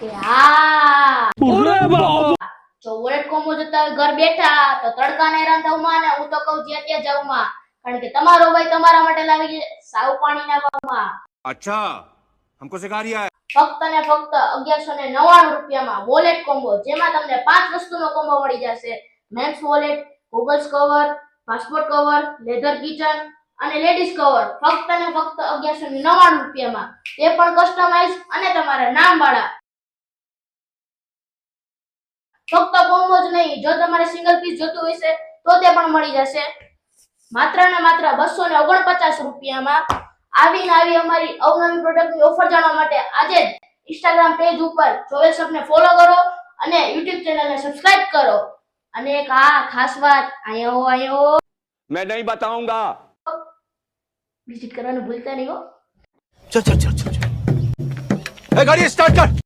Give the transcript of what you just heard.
કે હા અરે બાપ જો વોલેટ કોમ્બો જોતા હોય ઘર બેઠા તો તડકા ને હેરાન થવું માં ને હું તો કહું જ્યાં ત્યાં જાવ માં કારણ કે તમારો ભાઈ તમારા માટે લાવી છે સાવ પાણીના ભાવમાં अच्छा हमको सिखा रिया है ફક્ત ને ફક્ત 1199 રૂપિયામાં વોલેટ કોમ્બો જેમાં તમને 5 વસ્તુનો કોમ્બો મળી જશે men's wallet goggles cover passport cover leather kitchen અને લેડીઝ કવર ફક્ત ને ફક્ત 1199 રૂપિયામાં તે પણ કસ્ટમાઇઝ અને તમારા નામ વાળા ફક્ત કોમ્બો જ નહીં જો તમારે સિંગલ પીસ જોતું હશે તો તે પણ મળી જશે માત્ર ને માત્ર 249 રૂપિયામાં આવી અમારી અવનવી પ્રોડક્ટની ઓફર જાણવા માટે આજે જ ઇન્સ્ટાગ્રામ પેજ ઉપર જોવેલ શોપને ફોલો કરો અને યુટ્યુબ ચેનલને સબસ્ક્રાઇબ કરો અને એક ખાસ વાત આયો मैं नहीं बताऊंगा વિઝિટ કરવાનું ભૂલતા નહીં હો चल चल चल चल गाड़ी स्टार्ट कर